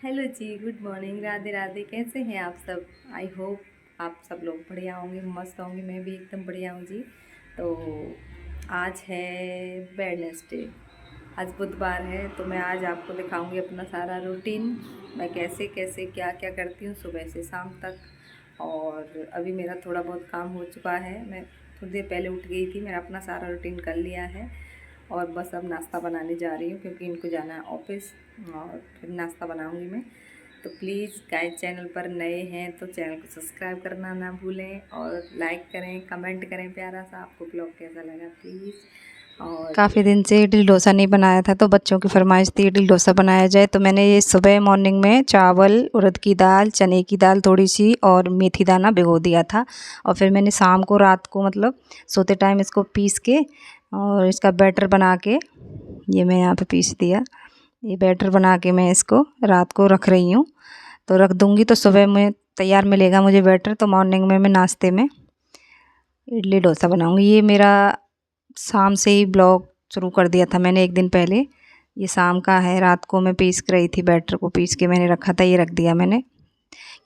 Hello जी, good morning, Radhe Radhe. कैसे हैं आप सब? आई होप आप सब लोग बढ़िया होंगे, मस्त होंगे। मैं भी एकदम बढ़िया हूँ जी। तो आज है वेडनेसडे, आज बुधवार है। तो मैं आज आपको दिखाऊंगी अपना सारा रूटीन, मैं कैसे कैसे क्या क्या करती हूँ सुबह से शाम तक। और अभी मेरा थोड़ा बहुत काम हो चुका है, मैं थोड़ी देर पहले उठ गई थी, मैंने अपना सारा रूटीन कर लिया है। और बस अब नाश्ता बनाने जा रही हूँ क्योंकि इनको जाना है ऑफिस, और फिर नाश्ता बनाऊँगी मैं। तो प्लीज़ गाइस, चैनल पर नए हैं तो चैनल को सब्सक्राइब करना ना भूलें, और लाइक करें, कमेंट करें प्यारा सा, आपको ब्लॉग कैसा लगा प्लीज़। और काफ़ी दिन से इडली डोसा नहीं बनाया था, तो बच्चों की फरमाइश थी इडली डोसा बनाया जाए। तो मैंने ये सुबह मॉर्निंग में चावल, उड़द की दाल, चने की दाल थोड़ी सी और मेथी दाना भिगो दिया था। और फिर मैंने शाम को, रात को मतलब सोते टाइम इसको पीस के और इसका बैटर बना के, ये मैं यहाँ पे पीस दिया। ये बैटर बना के मैं इसको रात को रख रही हूँ। तो रख दूँगी तो सुबह में तैयार मिलेगा मुझे बैटर, तो मॉर्निंग में मैं नाश्ते में इडली डोसा बनाऊँगी। ये मेरा शाम से ही ब्लॉग शुरू कर दिया था मैंने एक दिन पहले। ये शाम का है, रात को मैं पीस रही थी, बैटर को पीस के मैंने रखा था, ये रख दिया मैंने।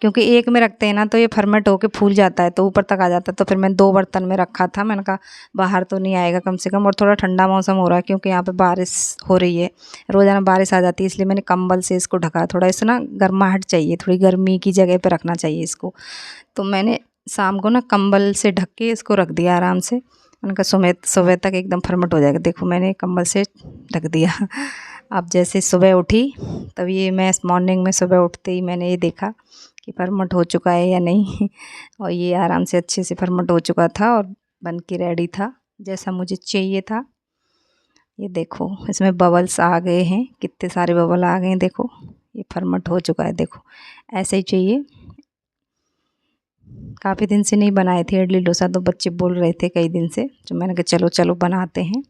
क्योंकि एक में रखते हैं ना तो ये फर्मेंट होके फूल जाता है, तो ऊपर तक आ जाता है। तो फिर मैं 2 बर्तन में रखा था, मैंने कहा बाहर तो नहीं आएगा कम से कम। और थोड़ा ठंडा मौसम हो रहा है क्योंकि यहाँ पे बारिश हो रही है, रोज़ाना बारिश आ जाती है, इसलिए मैंने कंबल से इसको ढका। थोड़ा इसे ना गर्माहट चाहिए, थोड़ी गर्मी की जगह पे रखना चाहिए इसको। तो मैंने शाम को ना कंबल से ढक के इसको रख दिया आराम से। मैंने कहा सुबह सुबह तक एकदम फर्मेंट हो जाएगा। देखो मैंने कंबल से ढक दिया। अब जैसे सुबह उठी, तब ये मैं मॉर्निंग में सुबह उठते ही मैंने ये देखा कि फर्मेंट हो चुका है या नहीं। और ये आराम से अच्छे से फर्मेंट हो चुका था और बन के रेडी था जैसा मुझे चाहिए था। ये देखो इसमें बबल्स आ गए हैं, कितने सारे बबल आ गए हैं, देखो ये फर्मेंट हो चुका है। देखो ऐसे ही चाहिए। काफ़ी दिन से नहीं बनाए थे इडली डोसा, तो बच्चे बोल रहे थे कई दिन से, तो मैंने कहा चलो चलो बनाते हैं।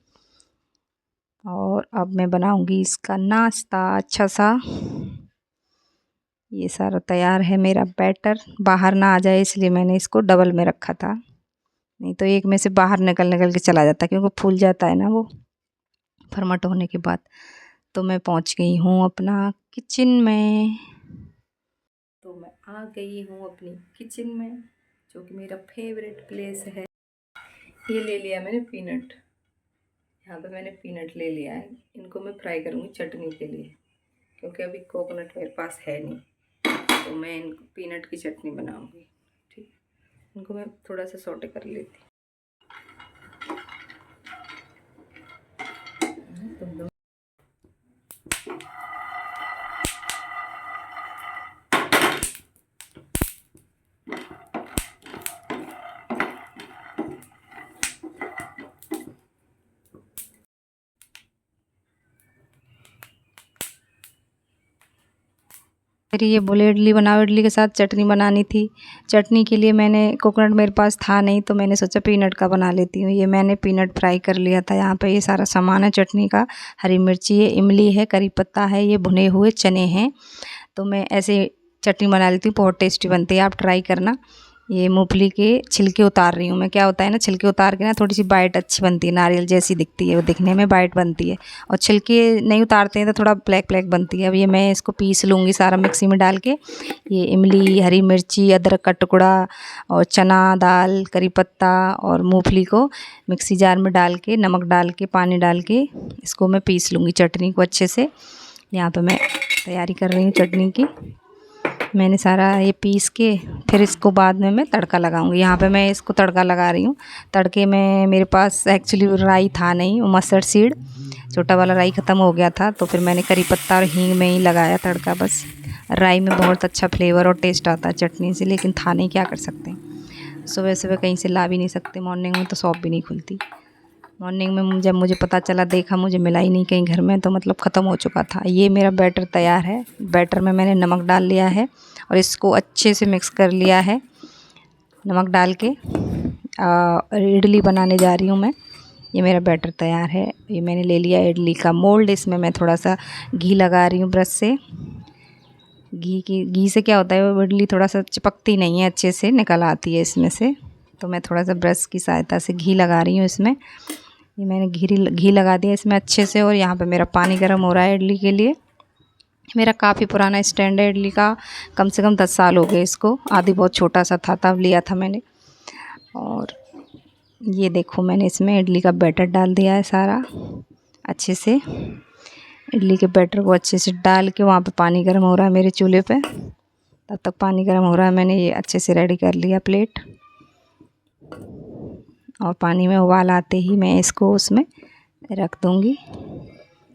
और अब मैं बनाऊंगी इसका नाश्ता अच्छा सा। ये सारा तैयार है मेरा बैटर, बाहर ना आ जाए इसलिए मैंने इसको डबल में रखा था, नहीं तो एक में से बाहर निकल निकल के चला जाता, क्योंकि फूल जाता है ना वो फर्मेंट होने के बाद। तो मैं पहुंच गई हूँ अपना किचन में। तो मैं आ गई हूँ अपनी किचन में, जो कि मेरा फेवरेट प्लेस है। ये ले लिया मैंने पीनट, यहाँ पे मैंने पीनट ले लिया है। इनको मैं फ्राई करूँगी चटनी के लिए, क्योंकि अभी कोकोनट मेरे पास है नहीं, तो मैं इनको पीनट की चटनी बनाऊँगी। ठीक, इनको मैं थोड़ा सा सौटे कर लेती हूँ। फिर ये बोले इडली बनाओ, इडली के साथ चटनी बनानी थी। चटनी के लिए मैंने, कोकोनट मेरे पास था नहीं, तो मैंने सोचा पीनट का बना लेती हूँ। ये मैंने पीनट फ्राई कर लिया था। यहाँ पे ये सारा सामान है चटनी का, हरी मिर्ची है, इमली है, करी पत्ता है, ये भुने हुए चने हैं। तो मैं ऐसे चटनी बना लेती हूँ, बहुत टेस्टी बनती है, आप ट्राई करना। ये मूंगफली के छिलके उतार रही हूँ मैं। क्या होता है ना, छिलके उतार के ना थोड़ी सी बाइट अच्छी बनती है, नारियल जैसी दिखती है वो, दिखने में बाइट बनती है। और छिलके नहीं उतारते हैं तो थोड़ा ब्लैक ब्लैक बनती है। अब ये मैं इसको पीस लूँगी सारा मिक्सी में डाल के। ये इमली, हरी मिर्ची, अदरक का टुकड़ा और चना दाल, करी पत्ता और मूंगफली को मिक्सी जार में डाल के, नमक डाल के, पानी डाल के इसको मैं पीस लूँगी चटनी को अच्छे से। यहाँ पे मैं तैयारी कर रही हूँ चटनी की। मैंने सारा ये पीस के फिर इसको बाद में मैं तड़का लगाऊंगी। यहाँ पे मैं इसको तड़का लगा रही हूँ। तड़के में मेरे पास एक्चुअली राई था नहीं, वो मस्टर्ड सीड, छोटा वाला राई ख़त्म हो गया था, तो फिर मैंने करी पत्ता और हींग में ही लगाया तड़का बस। राई में बहुत अच्छा फ्लेवर और टेस्ट आता है चटनी से, लेकिन था नहीं, क्या कर सकते हैं। सुबह सुबह कहीं से ला भी नहीं सकते, मॉर्निंग में तो शॉप भी नहीं खुलती। मॉर्निंग में जब मुझे पता चला, देखा, मुझे मिला ही नहीं कहीं घर में, तो मतलब ख़त्म हो चुका था। ये मेरा बैटर तैयार है। बैटर में मैंने नमक डाल लिया है और इसको अच्छे से मिक्स कर लिया है नमक डाल के। इडली बनाने जा रही हूँ मैं। ये मेरा बैटर तैयार है। ये मैंने ले लिया इडली का मोल्ड, इसमें मैं थोड़ा सा घी लगा रही हूँ ब्रश से। घी से क्या होता है, वो इडली थोड़ा सा चिपकती नहीं है, अच्छे से निकल आती है इसमें से। तो मैं थोड़ा सा ब्रश की सहायता से घी लगा रही हूँ इसमें। ये मैंने घी लगा दिया इसमें अच्छे से। और यहाँ पे मेरा पानी गर्म हो रहा है इडली के लिए। मेरा काफ़ी पुराना स्टैंड है इडली का, कम से कम 10 साल हो गए इसको। आदि बहुत छोटा सा था तब लिया था मैंने। और ये देखो मैंने इसमें इडली का बैटर डाल दिया है सारा अच्छे से। इडली के बैटर को अच्छे से डाल के वहाँ पे पानी गर्म हो रहा है मेरे चूल्हे पे। तब तक पानी गर्म हो रहा है, मैंने ये अच्छे से रेडी कर लिया प्लेट। और पानी में उबाल आते ही मैं इसको उसमें रख दूँगी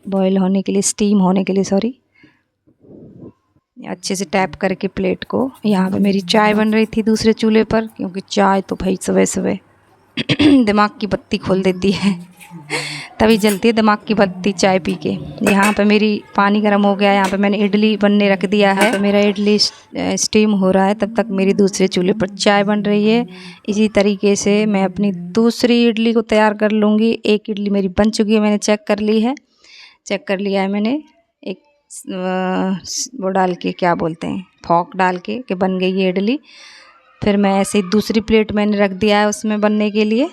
बॉईल होने के लिए, स्टीम होने के लिए सॉरी। अच्छे से टैप करके प्लेट को। यहाँ पे मेरी चाय बन रही थी दूसरे चूल्हे पर, क्योंकि चाय तो भाई सुबह सुबह दिमाग की बत्ती खोल देती है, तभी जलती है दिमाग की बत्ती चाय पी के। यहाँ पे मेरी पानी गर्म हो गया है, यहाँ पे मैंने इडली बनने रख दिया है। तो मेरा इडली स्टीम हो रहा है, तब तक मेरी दूसरे चूल्हे पर चाय बन रही है। इसी तरीके से मैं अपनी दूसरी इडली को तैयार कर लूँगी। एक इडली मेरी बन चुकी है, मैंने चेक कर ली है, चेक कर लिया है मैंने। एक वो डाल के क्या बोलते हैं, फॉक डाल के कि बन गई ये इडली। फिर मैं ऐसे ही दूसरी प्लेट मैंने रख दिया है उसमें बनने के लिए,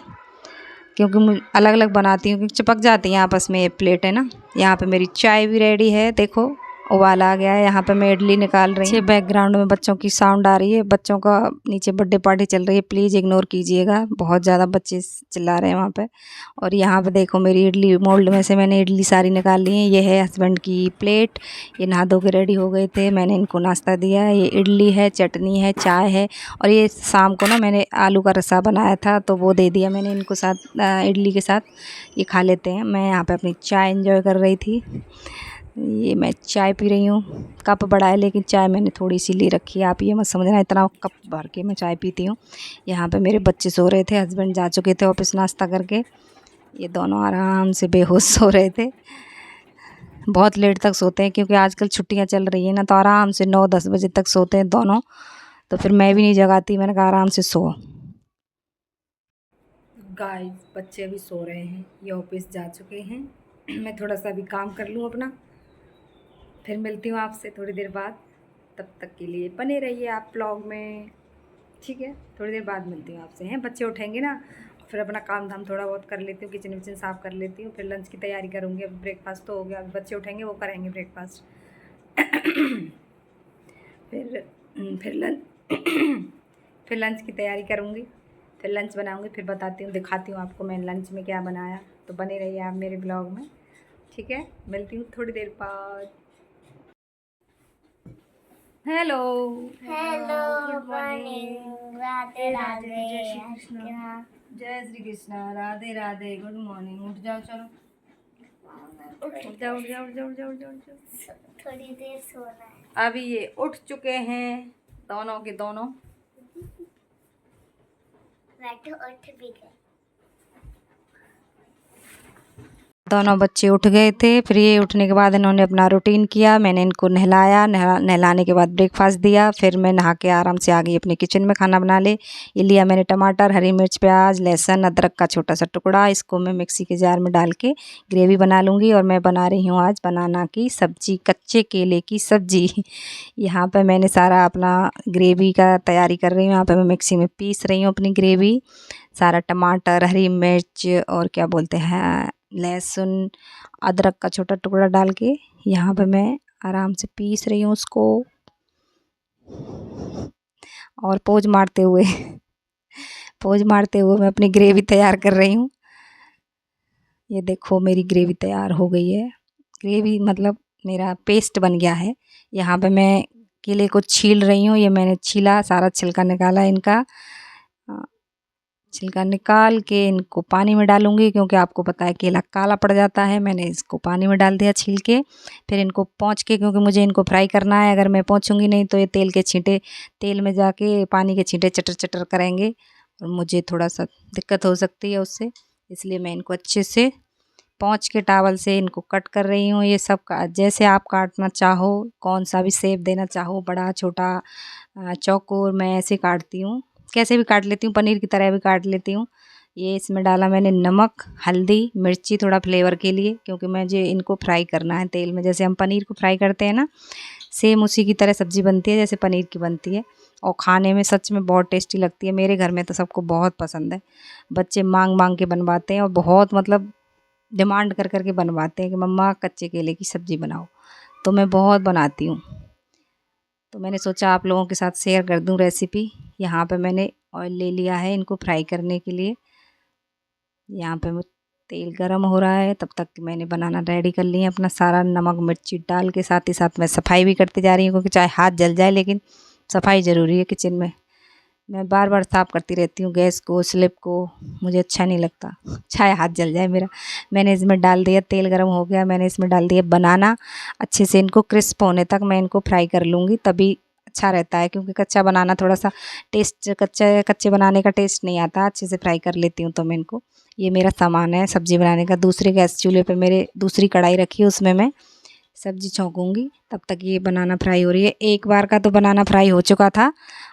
क्योंकि मैं अलग अलग बनाती हूँ क्योंकि चिपक जाती हैं आपस में ये प्लेट है ना। यहाँ पे मेरी चाय भी रेडी है, देखो उबाल आ गया है। यहाँ पे मैं इडली निकाल रही हूँ। बैकग्राउंड में बच्चों की साउंड आ रही है, बच्चों का नीचे बर्थडे पार्टी चल रही है, प्लीज़ इग्नोर कीजिएगा, बहुत ज़्यादा बच्चे चिल्ला रहे हैं वहाँ पे। और यहाँ पे देखो मेरी इडली मोल्ड में से मैंने इडली सारी निकाल ली है। ये है हस्बैंड की प्लेट, ये नहा धो के रेडी हो गए थे, मैंने इनको नाश्ता दिया है। ये इडली है, चटनी है, चाय है, और ये शाम को ना मैंने आलू का रसा बनाया था तो वो दे दिया मैंने इनको साथ इडली के साथ, ये खा लेते हैं। मैं यहाँ पे अपनी चाय एंजॉय कर रही थी। ये मैं चाय पी रही हूँ, कप बड़ा है लेकिन चाय मैंने थोड़ी सी ले रखी है। आप ये मत समझना इतना कप भर के मैं चाय पीती हूँ। यहाँ पे मेरे बच्चे सो रहे थे, हस्बैंड जा चुके थे ऑफिस नाश्ता करके, ये दोनों आराम से बेहोश सो रहे थे। बहुत लेट तक सोते हैं क्योंकि आजकल छुट्टियाँ चल रही हैं ना, तो आराम से 9-10 बजे तक सोते हैं दोनों। तो फिर मैं भी नहीं जगाती, मैंने कहा आराम से सो। गाइस बच्चे अभी सो रहे हैं, ये ऑफिस जा चुके हैं। मैं थोड़ा सा अभी काम कर लूँ अपना, फिर मिलती हूँ आपसे थोड़ी देर बाद। तब तक के लिए बने रहिए आप ब्लॉग में, ठीक है। थोड़ी देर बाद मिलती हूँ आपसे, हैं बच्चे उठेंगे ना, फिर अपना काम धाम थोड़ा बहुत कर लेती हूँ, किचन विचन साफ़ कर लेती हूँ, फिर लंच की तैयारी करूँगी। अब ब्रेकफास्ट तो हो गया, अब बच्चे उठेंगे वो करेंगे ब्रेकफास्ट। फिर लंच फिर लंच की तैयारी करूँगी, फिर लंच बनाऊँगी, फिर बताती हूँ, दिखाती हूँ आपको मैं लंच में क्या बनाया। तो बने रहिए आप मेरे ब्लॉग में, ठीक है। मिलती हूँ थोड़ी देर बाद। Hello hello good morning, Radhe Radhe. जय श्री कृष्ण, जय श्री कृष्ण, राधे राधे, गुड मॉर्निंग। उठ जाओ, चलो उठ जाओ, उठ जाओ, उठ जाओ, उठ जाओ, उठ जाओ, उठ जाओ। थोड़ी देर सोना है। अभी ये उठ चुके हैं दोनों के दोनों। मैं तो उठ भी गई। दोनों बच्चे उठ गए थे, फिर ये उठने के बाद इन्होंने अपना रूटीन किया, मैंने इनको नहलाया, नहलाने के बाद ब्रेकफास्ट दिया, फिर मैं नहा के आराम से आ गई अपने किचन में खाना बना ले। ये लिया मैंने टमाटर, हरी मिर्च, प्याज, लहसुन, अदरक का छोटा सा टुकड़ा, इसको मैं मिक्सी के जार में डाल के ग्रेवी बना लूँगी। और मैं बना रही हूँ आज बनाना की सब्ज़ी, कच्चे केले की सब्ज़ी। यहाँ पर मैंने सारा अपना ग्रेवी का तैयारी कर रही हूँ। यहाँ पर मैं मिक्सी में पीस रही हूँ अपनी ग्रेवी, सारा टमाटर, हरी मिर्च और क्या बोलते हैं लहसुन, अदरक का छोटा टुकड़ा डाल के यहाँ पे मैं आराम से पीस रही हूँ उसको, और पोज मारते हुए मैं अपनी ग्रेवी तैयार कर रही हूँ। ये देखो मेरी ग्रेवी तैयार हो गई है, ग्रेवी मतलब मेरा पेस्ट बन गया है। यहाँ पे मैं केले को छील रही हूँ, ये मैंने छीला, सारा छिलका निकाला इनका, छिलका निकाल के इनको पानी में डालूँगी, क्योंकि आपको पता है केला काला पड़ जाता है। मैंने इसको पानी में डाल दिया छील के, फिर इनको पोंछ के, क्योंकि मुझे इनको फ्राई करना है। अगर मैं पोंछूँगी नहीं तो ये तेल के छींटे, तेल में जाके पानी के छींटे चटर चटर करेंगे और मुझे थोड़ा सा दिक्कत हो सकती है उससे, इसलिए मैं इनको अच्छे से पोंछ के टावल से इनको कट कर रही हूँ। ये सब जैसे आप काटना चाहो, कौन सा भी शेप देना चाहो, बड़ा छोटा चौकोर, मैं ऐसे काटती हूँ, कैसे भी काट लेती हूँ, पनीर की तरह भी काट लेती हूँ। ये इसमें डाला मैंने नमक, हल्दी, मिर्ची थोड़ा फ्लेवर के लिए, क्योंकि मुझे इनको फ्राई करना है तेल में, जैसे हम पनीर को फ्राई करते हैं ना, सेम उसी की तरह सब्ज़ी बनती है जैसे पनीर की बनती है। और खाने में सच में बहुत टेस्टी लगती है। मेरे घर में तो सबको बहुत पसंद है, बच्चे मांग मांग के बनवाते हैं और बहुत मतलब डिमांड कर कर के बनवाते हैं कि मम्मा कच्चे केले की सब्ज़ी बनाओ। तो मैं बहुत बनाती हूँ, तो मैंने सोचा आप लोगों के साथ शेयर कर दूँ रेसिपी। यहाँ पे मैंने ऑयल ले लिया है इनको फ्राई करने के लिए। यहाँ पे तेल गरम हो रहा है, तब तक मैंने बनाना रेडी कर लिया अपना सारा नमक मिर्ची डाल के। साथ ही साथ मैं सफाई भी करती जा रही हूँ, क्योंकि चाहे हाथ जल जाए लेकिन सफाई ज़रूरी है किचन में। मैं बार बार साफ़ करती रहती हूँ गैस को, स्लिप को, मुझे अच्छा नहीं लगता चाहे हाथ जल जाए मेरा। मैंने इसमें डाल दिया, तेल गरम हो गया, मैंने इसमें डाल दिया बनाना। अच्छे से इनको क्रिस्प होने तक मैं इनको फ्राई कर लूँगी, तभी अच्छा रहता है, क्योंकि कच्चा बनाना थोड़ा सा टेस्ट, कच्चे बनाने का टेस्ट नहीं आता। अच्छे से फ्राई कर लेती हूँ तो मैं इनको। ये मेरा सामान है सब्ज़ी बनाने का। दूसरे गैस चूल्हे पे मेरे दूसरी कढ़ाई रखी है, उसमें मैं सब्ज़ी छौंकूँगी। तब तक ये बनाना फ्राई हो रही है। एक बार का तो बनाना फ्राई हो चुका था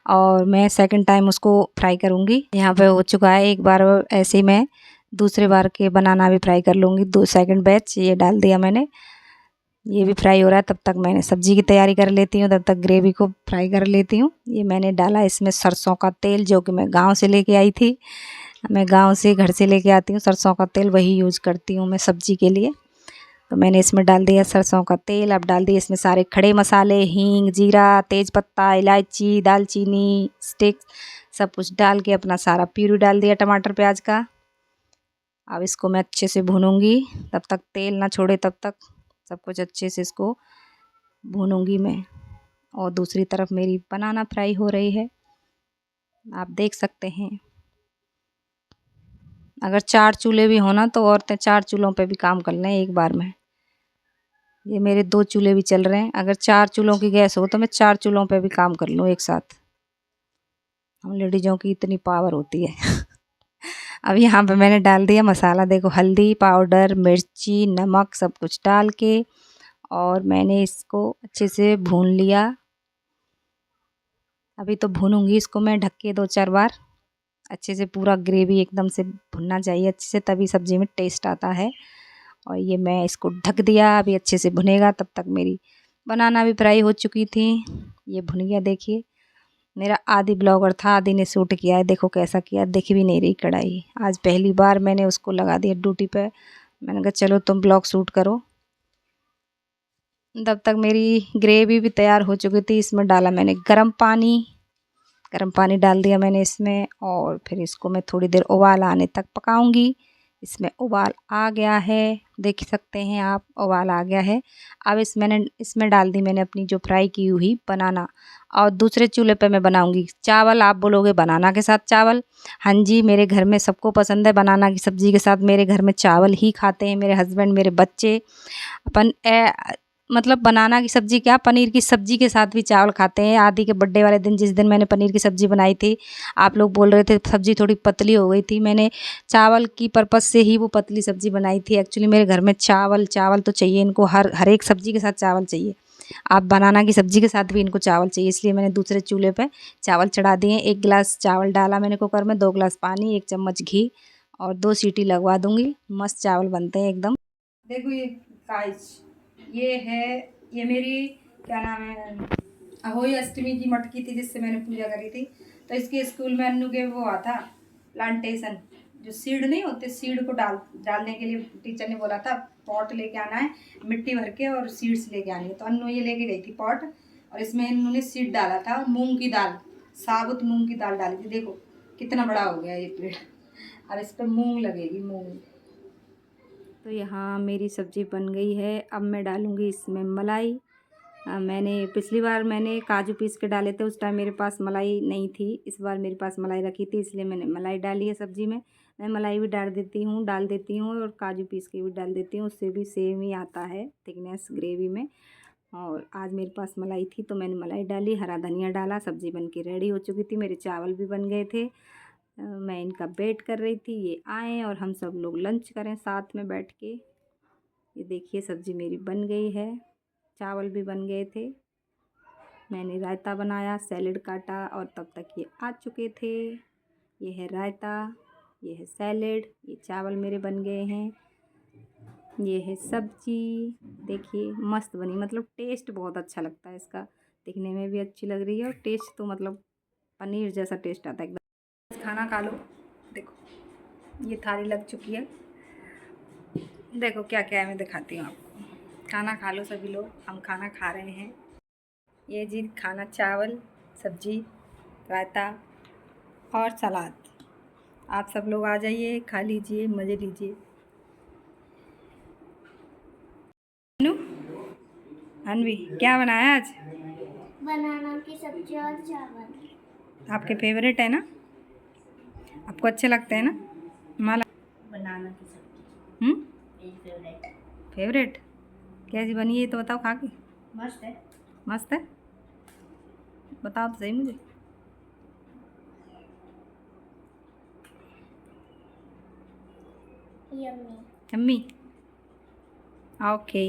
और मैं सेकंड टाइम उसको फ्राई करूँगी। यहाँ पे हो चुका है एक बार, ऐसे ही मैं दूसरे बार के बनाना भी फ्राई कर लूँगी। दो सेकंड बैच ये डाल दिया मैंने, ये भी फ्राई हो रहा है। तब तक मैंने सब्ज़ी की तैयारी कर लेती हूँ, तब तक ग्रेवी को फ्राई कर लेती हूँ। ये मैंने डाला इसमें सरसों का तेल, जो कि मैं गाँव से लेके आई थी। मैं गाँव से घर से लेके आती हूँ सरसों का तेल, वही यूज़ करती हूँ मैं सब्ज़ी के लिए। तो मैंने इसमें डाल दिया सरसों का तेल। अब डाल दिए इसमें सारे खड़े मसाले, हींग, जीरा, तेज़पत्ता, इलायची, दालचीनी, स्टिक, सब कुछ डाल के अपना सारा प्यूरी डाल दिया टमाटर प्याज का। अब इसको मैं अच्छे से भूनूंगी, तब तक तेल ना छोड़े, तब तक सब कुछ अच्छे से इसको भूनूंगी मैं। और दूसरी तरफ मेरी बनाना फ्राई हो रही है, आप देख सकते हैं। अगर 4 चूल्हे भी हो ना तो औरतें 4 चूल्हों पे भी काम कर लें एक बार में। ये मेरे 2 चूल्हे भी चल रहे हैं। अगर 4 चूल्हों की गैस हो तो मैं 4 चूल्हों पे भी काम कर लूँ एक साथ। हम लेडीज़ों की इतनी पावर होती है अब यहाँ पे मैंने डाल दिया मसाला, देखो हल्दी पाउडर, मिर्ची, नमक सब कुछ डाल के, और मैंने इसको अच्छे से भून लिया। अभी तो भूनूंगी इसको मैं ढक के 2-4 बार। अच्छे से पूरा ग्रेवी एकदम से भुनना चाहिए अच्छे से, तभी सब्ज़ी में टेस्ट आता है। और ये मैं इसको ढक दिया, अभी अच्छे से भुनेगा। तब तक मेरी बनाना भी फ्राई हो चुकी थी। ये भुन गया, देखिए। मेरा आदि ब्लॉगर था, आदि ने शूट किया है, देखो कैसा किया, दिख भी नहीं रही कढ़ाई। आज पहली बार मैंने उसको लगा दिया ड्यूटी पे। मैंने कहा चलो तुम ब्लॉग शूट करो। तब तक मेरी ग्रेवी भी तैयार हो चुकी थी। इसमें डाला मैंने गर्म पानी डाल दिया मैंने इसमें, और फिर इसको मैं थोड़ी देर उबाल आने तक पकाऊंगी। इसमें उबाल आ गया है, देख सकते हैं आप, उबाल आ गया है। अब इसमें डाल दी मैंने अपनी जो फ्राई की हुई बनाना। और दूसरे चूल्हे पे मैं बनाऊंगी चावल। आप बोलोगे बनाना के साथ चावल? हाँ जी, मेरे घर में सबको पसंद है बनाना की सब्ज़ी के साथ। मेरे घर में चावल ही खाते हैं मेरे हस्बैंड, मेरे बच्चे। मतलब बनाना की सब्ज़ी क्या, पनीर की सब्ज़ी के साथ भी चावल खाते हैं। आदि के बर्थडे वाले दिन, जिस दिन मैंने पनीर की सब्ज़ी बनाई थी, आप लोग बोल रहे थे सब्ज़ी थोड़ी पतली हो गई थी। मैंने चावल की पर्पज़ से ही वो पतली सब्ज़ी बनाई थी। एक्चुअली मेरे घर में चावल तो चाहिए इनको, हर एक सब्ज़ी के साथ चावल चाहिए। आप बनाना की सब्ज़ी के साथ भी इनको चावल चाहिए, इसलिए मैंने दूसरे चूल्हे पे चावल चढ़ा दिए। 1 गिलास चावल डाला मैंने कुकर में, 2 गिलास पानी, 1 चम्मच घी, और 2 सीटी लगवा दूँगी। मस्त चावल बनते हैं एकदम। देखो ये गाइस, ये है, ये मेरी क्या नाम है, अहोई अष्टमी की मटकी थी जिससे मैंने पूजा करी थी। तो इसके स्कूल में अन्नू के वो आता प्लांटेशन, जो सीड नहीं होते, सीड को डालने के लिए टीचर ने बोला था पॉट लेके आना है, मिट्टी भर के और सीड्स लेके आनी है। तो अन्नू ये लेके गई थी पॉट, और इसमें इन्होंने सीड डाला था, मूंग की दाल, साबुत मूंग की दाल डाली थी। देखो कितना बड़ा हो गया ये पेड़। अब इस पर मूंग लगेगी, मूंग। तो यहाँ मेरी सब्ज़ी बन गई है। अब मैं डालूँगी इसमें मलाई। मैंने पिछली बार मैंने काजू पीस के डाले थे, उस टाइम मेरे पास मलाई नहीं थी। इस बार मेरे पास मलाई रखी थी, इसलिए मैंने मलाई डाली है सब्ज़ी में। मैं मलाई भी डाल देती हूँ और काजू पीस के भी डाल देती हूँ, उससे भी सेम ही आता है थिकनेस ग्रेवी में। और आज मेरे पास मलाई थी तो मैंने मलाई डाली, हरा धनिया डाला। सब्ज़ी बन के रेडी हो चुकी थी, मेरे चावल भी बन गए थे। मैं इनका वेट कर रही थी, ये आए और हम सब लोग लंच करें साथ में बैठ के। ये देखिए सब्ज़ी मेरी बन गई है, चावल भी बन गए थे। मैंने रायता बनाया, सैलेड काटा, और तब तक ये आ चुके थे। ये है रायता, ये है सैलेड, ये चावल मेरे बन गए हैं, ये है सब्ज़ी। देखिए मस्त बनी, मतलब टेस्ट बहुत अच्छा लगता है इसका, दिखने में भी अच्छी लग रही है और टेस्ट तो मतलब पनीर जैसा टेस्ट आता है एकदम। खाना खा लो। देखो ये थाली लग चुकी है, देखो क्या क्या है मैं दिखाती हूँ आपको। खाना खा लो सभी लोग, हम खाना खा रहे हैं। ये जी खाना, चावल, सब्जी, रायता और सलाद। आप सब लोग आ जाइए, खा लीजिए, मज़े लीजिए। अनु, अनवी क्या बनाया आज? बनाना की सब्जी और चावल। आपके फेवरेट है ना? आपको अच्छे लगते हैं ना? माला बनाना की सब्जी मेरी फेवरेट। फेवरेट कैसी बनी है तो बताओ खा के। मस्त है। मस्त है, बताओ तो सही मुझे। यम्मी। अम्मी ओके।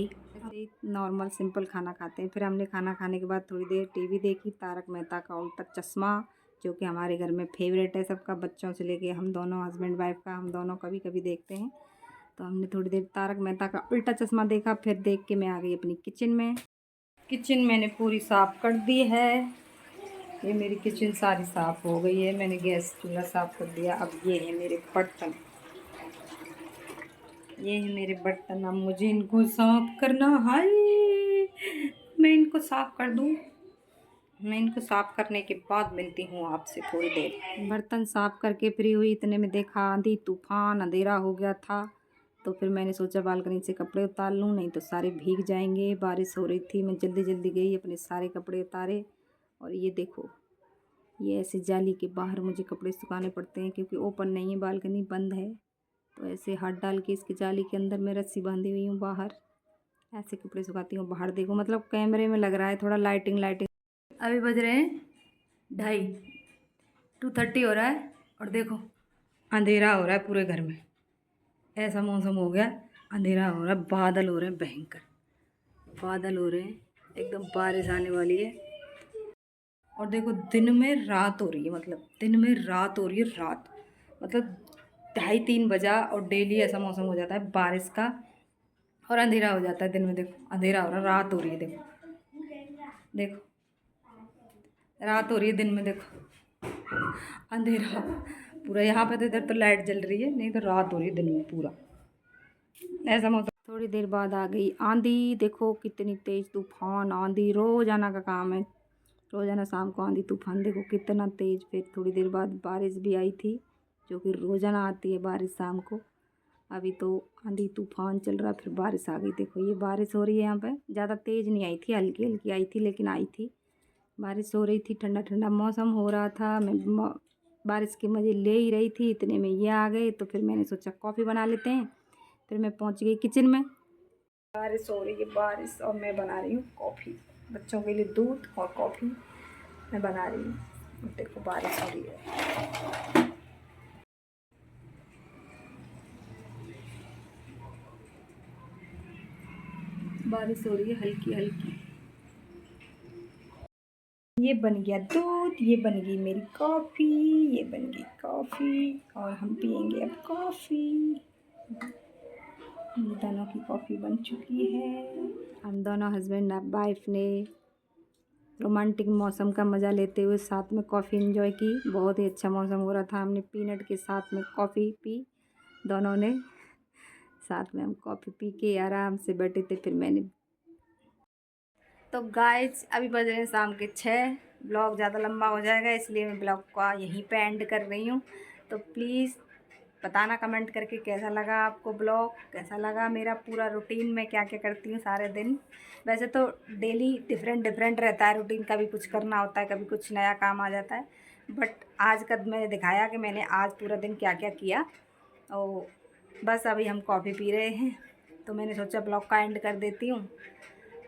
नॉर्मल सिंपल खाना खाते हैं। फिर हमने खाना खाने के बाद थोड़ी देर टीवी देखी, तारक मेहता का उल्टा चश्मा, जो कि हमारे घर में फेवरेट है सबका, बच्चों से लेके हम दोनों, हस्बैंड वाइफ का, हम दोनों कभी कभी देखते हैं। तो हमने थोड़ी देर तारक मेहता का उल्टा चश्मा देखा। फिर देख के मैं आ गई अपनी किचन में। किचन मैंने पूरी साफ़ कर दी है। ये मेरी किचन सारी साफ़ हो गई है। मैंने गैस चूल्हा साफ़ कर दिया। अब ये है मेरे बर्तन, ये है मेरे बर्तन। अब मुझे इनको साफ़ करना है। मैं इनको साफ़ कर दूँ। मैं इनको साफ़ करने के बाद मिलती हूँ आपसे थोड़ी देर। बर्तन साफ़ करके फ्री हुई, इतने में देखा आंधी तूफान, अंधेरा हो गया था। तो फिर मैंने सोचा बालकनी से कपड़े उतार लूँ, नहीं तो सारे भीग जाएंगे। बारिश हो रही थी, मैं जल्दी जल्दी गई, अपने सारे कपड़े उतारे। और ये देखो, ये ऐसे जाली के बाहर मुझे कपड़े सुखाने पड़ते हैं, क्योंकि ओपन नहीं है, बालकनी बंद है। तो ऐसे हाथ डाल के इसकी जाली के अंदर मैं रस्सी बांधी हुई हूँ, बाहर ऐसे कपड़े सुखाती हूँ। बाहर देखो, मतलब कैमरे में लग रहा है थोड़ा लाइटिंग। अभी बज रहे हैं 2:30 हो रहा है, और देखो अंधेरा हो रहा है पूरे घर में। ऐसा मौसम हो गया, अंधेरा हो रहा है, बादल हो रहे हैं, भयंकर बादल हो रहे हैं, एकदम बारिश आने वाली है। और देखो दिन में रात हो रही है, मतलब दिन में रात हो रही है, रात मतलब 2:30-3 बजा, और डेली ऐसा मौसम हो जाता है बारिश का, और अंधेरा हो जाता है दिन में। देखो अंधेरा हो रहा है, रात हो रही है, देखो देखो रात हो रही है, दिन में देखो अंधेरा पूरा। यहाँ पे तो इधर तो लाइट जल रही है, नहीं तो रात हो रही है दिन में पूरा, ऐसा मौसम। थोड़ी देर बाद आ गई आंधी। देखो कितनी तेज़ तूफान आंधी, रोज़ाना का काम है, रोज़ाना शाम को आंधी तूफान, देखो कितना तेज़। फिर थोड़ी देर बाद बारिश भी आई थी, जो कि रोज़ाना आती है बारिश शाम को। अभी तो आंधी तूफान चल रहा, फिर बारिश आ गई। देखो ये बारिश हो रही है यहाँ पे, ज़्यादा तेज़ नहीं आई थी, हल्की हल्की आई थी, लेकिन आई थी। बारिश हो रही थी, ठंडा ठंडा मौसम हो रहा था। मैं बारिश के मज़े ले ही रही थी, इतने में ये आ गए। तो फिर मैंने सोचा कॉफ़ी बना लेते हैं। फिर मैं पहुंच गई किचन में। बारिश हो रही है, बारिश, और मैं बना रही हूँ कॉफ़ी। बच्चों के लिए दूध और कॉफ़ी मैं बना रही हूँ। देखो बारिश हो रही है, बारिश हो रही है हल्की हल्की। ये बन गया दूध, ये बन गई मेरी कॉफ़ी, ये बन गई कॉफ़ी, और हम पियेंगे अब कॉफ़ी। दोनों की कॉफ़ी बन चुकी है। हम दोनों हस्बैंड वाइफ ने रोमांटिक मौसम का मज़ा लेते हुए साथ में कॉफ़ी एंजॉय की। बहुत ही अच्छा मौसम हो रहा था। हमने पीनट के साथ में कॉफ़ी पी, दोनों ने साथ में हम कॉफ़ी पी के आराम से बैठे थे। फिर मैंने तो गाइस अभी बज रहे हैं शाम के 6। ब्लॉग ज़्यादा लंबा हो जाएगा, इसलिए मैं ब्लॉग को यहीं पे एंड कर रही हूँ। तो प्लीज़ बताना कमेंट करके कैसा लगा आपको ब्लॉग, कैसा लगा मेरा पूरा रूटीन, मैं क्या क्या करती हूँ सारे दिन। वैसे तो डेली डिफरेंट रहता है रूटीन, कभी कुछ करना होता है, कभी कुछ नया काम आ जाता है। बट आज का मैंने दिखाया कि मैंने आज पूरा दिन क्या क्या किया। और बस अभी हम कॉफ़ी पी रहे हैं, तो मैंने सोचा ब्लॉग का एंड कर देती हूँ।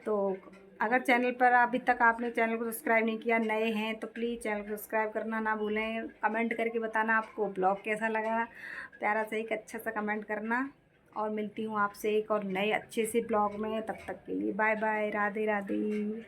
तो अगर चैनल पर अभी तक आपने चैनल को सब्सक्राइब नहीं किया, नए हैं, तो प्लीज़ चैनल को सब्सक्राइब करना ना भूलें। कमेंट करके बताना आपको ब्लॉग कैसा लगा, प्यारा सा एक अच्छा सा कमेंट करना। और मिलती हूँ आपसे एक और नए अच्छे से ब्लॉग में। तब तक के लिए बाय बाय, राधे राधे।